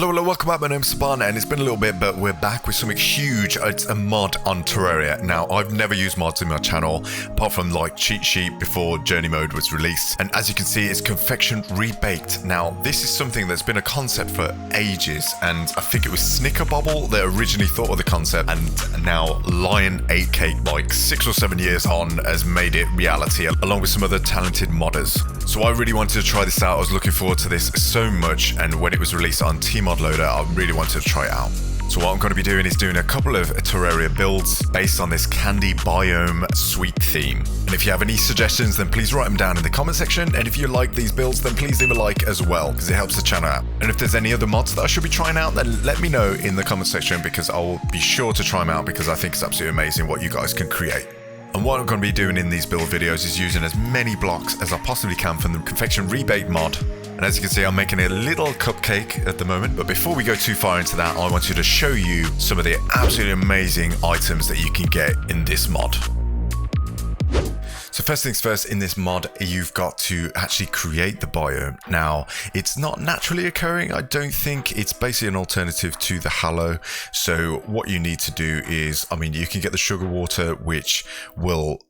Hello, welcome back. My name's Sybonn, and it's been a little bit, but we're back with something huge. It's a mod on Terraria. Now, I've never used mods in my channel, apart from like cheat sheet before journey mode was released. And as you can see, it's Confection Rebaked. Now, this is something that's been a concept for ages, and I think it was Snickerbobble that originally thought of the concept, and now Lion 8Cake, like 6 or 7 years on, has made it reality, along with some other talented modders. So I really wanted to try this out. I was looking forward to this so much, and when it was released on Tmod Loader, I really wanted to try it out. So what I'm going to be doing is doing a couple of Terraria builds based on this Candy Biome sweet theme. And if you have any suggestions, then please write them down in the comment section. And if you like these builds, then please leave a like as well, because it helps the channel out. And if there's any other mods that I should be trying out, then let me know in the comment section, because I will be sure to try them out, because I think it's absolutely amazing what you guys can create. And what I'm going to be doing in these build videos is using as many blocks as I possibly can from the Confection Rebaked mod. And as you can see, I'm making a little cupcake at the moment. But before we go too far into that, I wanted to show you some of the absolutely amazing items that you can get in this mod. So first things first, in this mod, you've got to actually create the biome. Now, it's not naturally occurring, I don't think. It's basically an alternative to the Hallow. So what you need to do is, I mean, you can get the sugar water, which will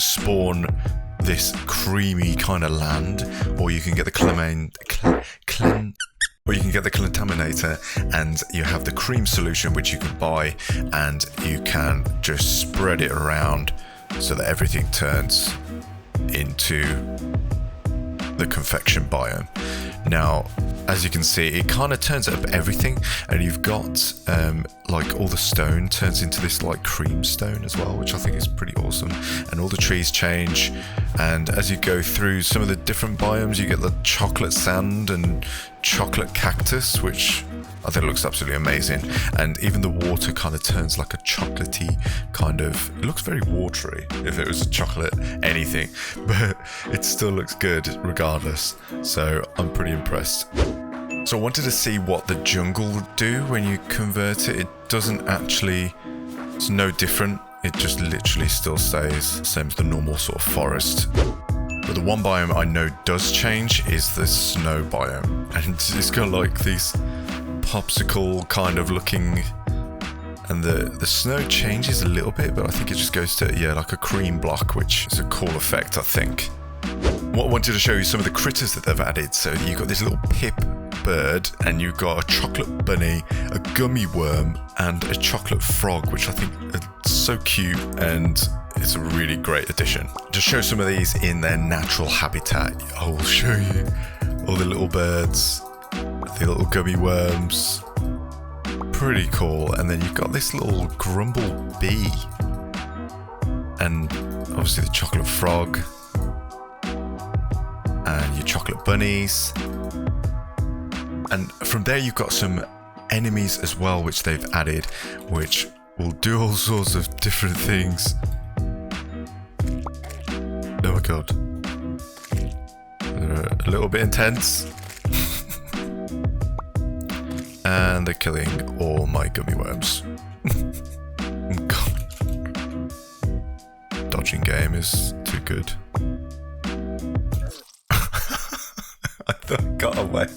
spawn this creamy kind of land, or you can get the contaminator, and you have the cream solution, which you can buy, and you can just spread it around so that everything turns into the confection biome. Now, as you can see, it kind of turns up everything, and you've got like all the stone turns into this like cream stone as well, which I think is pretty awesome. And all the trees change, and as you go through some of the different biomes, you get the chocolate sand and chocolate cactus, which I think it looks absolutely amazing. And even the water kind of turns like a chocolatey kind of, it looks very watery if it was a chocolate anything, but it still looks good regardless. So I'm pretty impressed. So I wanted to see what the jungle would do when you convert it. It doesn't actually, it's no different. It just literally still stays same as the normal sort of forest. But the one biome I know does change is the snow biome. And it's got like these popsicle kind of looking, and the snow changes a little bit, but I think it just goes to, yeah, like a cream block, which is a cool effect, I think. What I wanted to show you some of the critters that they've added. So you've got this little pip bird, and you've got a chocolate bunny, a gummy worm, and a chocolate frog, which I think are so cute, and it's a really great addition. To show some of these in their natural habitat, I will show you all the little birds, the little gummy worms, pretty cool. And then you've got this little grumble bee, and obviously the chocolate frog, and your chocolate bunnies. And from there you've got some enemies as well, which they've added, which will do all sorts of different things. Oh my god, they're a little bit intense. And they're killing all my gummy worms. God. Dodging game is too good. I thought I got away.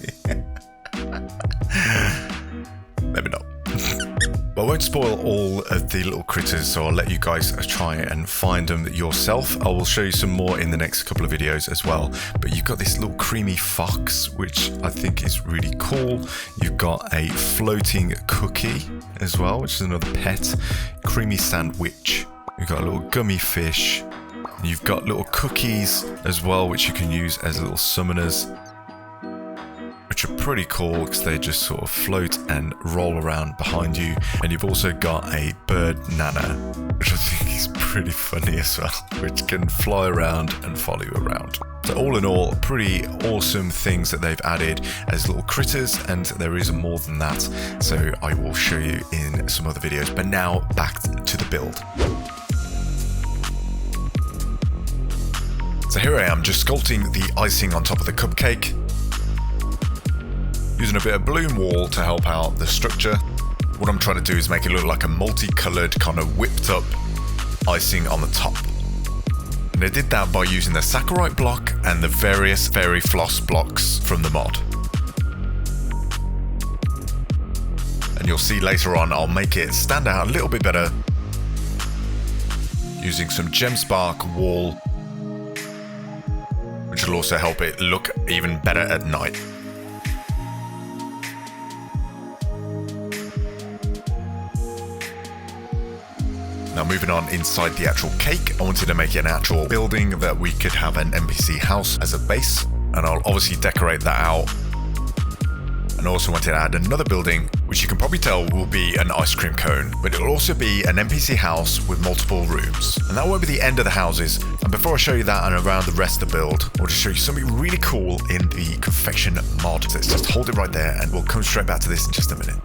Maybe not. But I won't spoil all of the little critters, so I'll let you guys try and find them yourself. I will show you some more in the next couple of videos as well. But you've got this little creamy fox, which I think is really cool. You've got a floating cookie as well, which is another pet. Creamy sandwich. You've got a little gummy fish. You've got little cookies as well, which you can use as little summoners, which are pretty cool because they just sort of float and roll around behind you. And you've also got a bird nana, which I think is pretty funny as well, which can fly around and follow you around. So all in all, pretty awesome things that they've added as little critters, and there is more than that, so I will show you in some other videos. But now back to the build. So here I am, just sculpting the icing on top of the cupcake, using a bit of balloon wall to help out the structure. What I'm trying to do is make it look like a multicolored kind of whipped up icing on the top. And I did that by using the Saccharite block and the various Fairy Floss blocks from the mod. And you'll see later on, I'll make it stand out a little bit better using some Gemspark wall, which will also help it look even better at night. Now moving on inside the actual cake, I wanted to make it an actual building that we could have an NPC house as a base, and I'll obviously decorate that out. And also wanted to add another building, which you can probably tell will be an ice cream cone, but it'll also be an NPC house with multiple rooms. And that won't be the end of the houses. And before I show you that and around the rest of the build, I want to show you something really cool in the Confection mod. So let's just hold it right there and we'll come straight back to this in just a minute.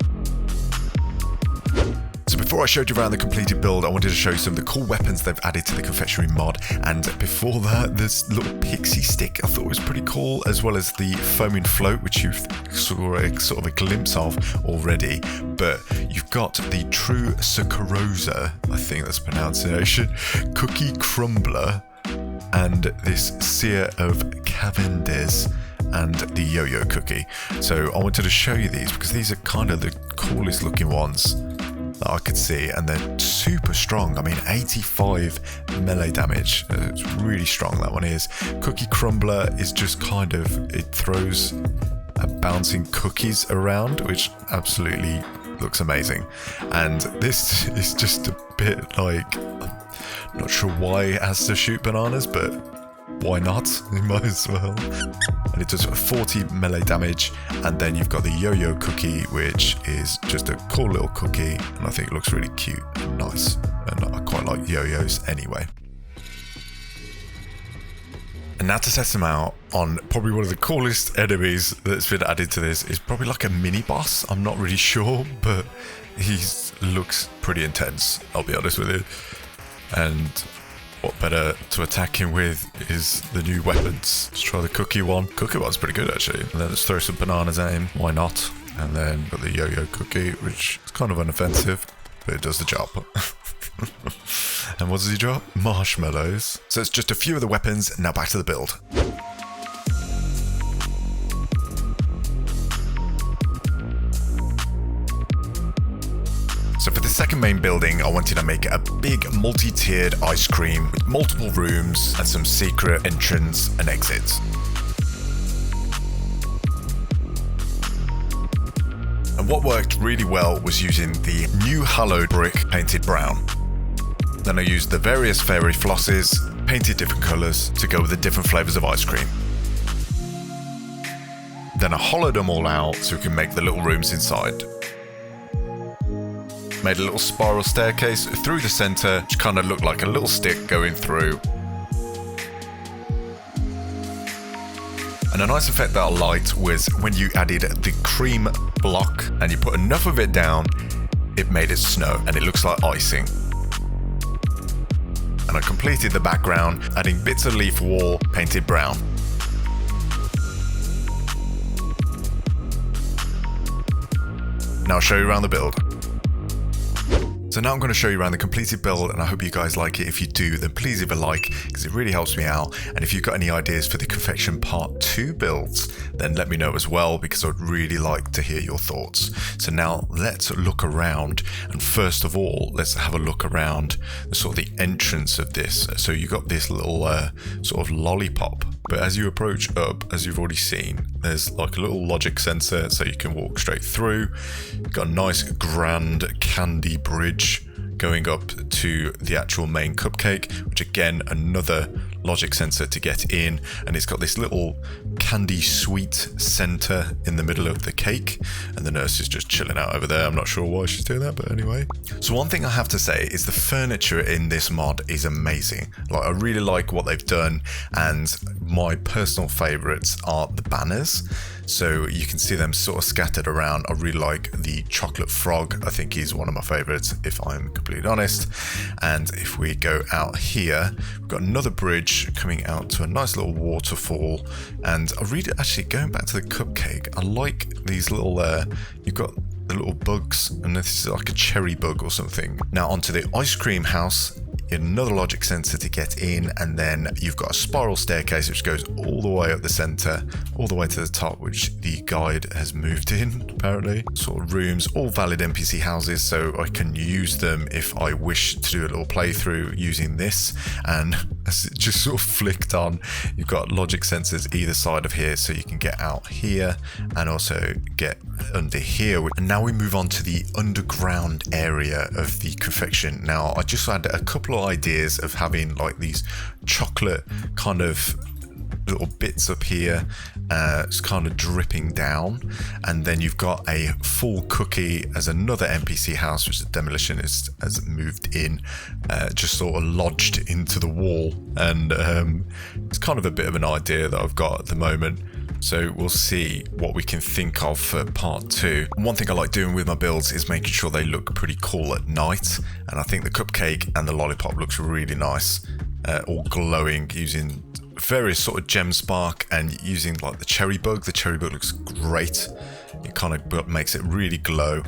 So before I showed you around the completed build, I wanted to show you some of the cool weapons they've added to the Confectionery mod. And before that, this little pixie stick I thought was pretty cool, as well as the foaming float, which you saw sort of a glimpse of already. But you've got the true Sucrosa, I think that's the pronunciation, cookie crumbler, and this sear of Cavendish, and the yo-yo cookie. So I wanted to show you these because these are kind of the coolest looking ones that I could see, and they're super strong. I mean, 85 melee damage. It's really strong, that one is. Cookie Crumbler is just kind of, it throws bouncing cookies around, which absolutely looks amazing. And this is just a bit like, I'm not sure why it has to shoot bananas, but why not? You might as well. And it does 40 melee damage. And then you've got the yo-yo cookie, which is just a cool little cookie, and I think it looks really cute and nice. And I quite like yo-yos anyway. And now to test them out on probably one of the coolest enemies that's been added to this is probably like a mini boss. I'm not really sure, but he looks pretty intense, I'll be honest with you. And what better to attack him with is the new weapons. Let's try the cookie one. Cookie one's pretty good actually. And then let's throw some bananas at him. Why not? And then got the yo-yo cookie, which is kind of unoffensive, but it does the job. And what does he drop? Marshmallows. So it's just a few of the weapons. Now back to the build. So for the second main building, I wanted to make a big multi-tiered ice cream with multiple rooms and some secret entrance and exits. And what worked really well was using the new hallowed brick painted brown. Then I used the various fairy flosses, painted different colours to go with the different flavours of ice cream. Then I hollowed them all out so we can make the little rooms inside. Made a little spiral staircase through the centre, which kind of looked like a little stick going through. And a nice effect that I liked was when you added the cream block and you put enough of it down, it made it snow and it looks like icing. And I completed the background, adding bits of leaf wall painted brown. Now I'll show you around the build. So now I'm going to show you around the completed build, and I hope you guys like it. If you do, then please leave a like, because it really helps me out. And if you've got any ideas for the Confection Part 2 builds, then let me know as well, because I'd really like to hear your thoughts. So now let's look around, and first of all, let's have a look around sort of the entrance of this. So you got this little sort of lollipop, but as you approach up, as you've already seen, there's like a little logic sensor, so you can walk straight through. You've got a nice grand candy bridge going up to the actual main cupcake, which again, another logic sensor to get in, and it's got this little candy sweet center in the middle of the cake, and the nurse is just chilling out over there. I'm not sure why she's doing that, but anyway. So one thing I have to say is the furniture in this mod is amazing. Like, I really like what they've done, and my personal favorites are the banners. So you can see them sort of scattered around. I really like the chocolate frog. I think he's one of my favorites, if I'm completely honest. And if we go out here, we've got another bridge coming out to a nice little waterfall. And I really, actually, going back to the cupcake, I like these little, you've got the little bugs, and this is like a cherry bug or something. Now onto the ice cream house. another logic sensor to get in, and then you've got a spiral staircase which goes all the way up the center, all the way to the top, which the guide has moved in, apparently. Sort of rooms, all valid NPC houses, so I can use them if I wish to do a little playthrough using this. And as it just sort of flicked on, you've got logic sensors either side of here, so you can get out here and also get under here. And now we move on to the underground area of the confection. Now I just had a couple of ideas of having like these chocolate kind of little bits up here, it's kind of dripping down, and then you've got a full cookie as another NPC house which the demolition has moved in, just sort of lodged into the wall, and it's kind of a bit of an idea that I've got at the moment. So we'll see what we can think of for part 2. One thing I like doing with my builds is making sure they look pretty cool at night, and I think the cupcake and the lollipop looks really nice, all glowing using various sort of gem spark and using like the cherry bug. The cherry bug looks great. It kind of makes it really glow.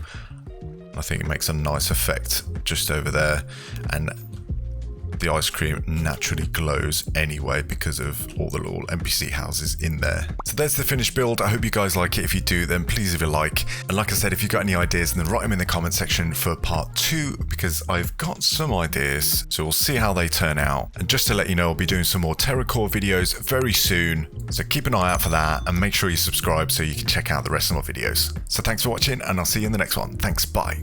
I think it makes a nice effect just over there, and the ice cream naturally glows anyway because of all the little NPC houses in there. So there's the finished build. I hope you guys like it. If you do, then please leave a like. And like I said, if you've got any ideas, then write them in the comment section for part 2, because I've got some ideas. So we'll see how they turn out. And just to let you know, I'll be doing some more TerraCore videos very soon. So keep an eye out for that, and make sure you subscribe so you can check out the rest of my videos. So thanks for watching, and I'll see you in the next one. Thanks, bye.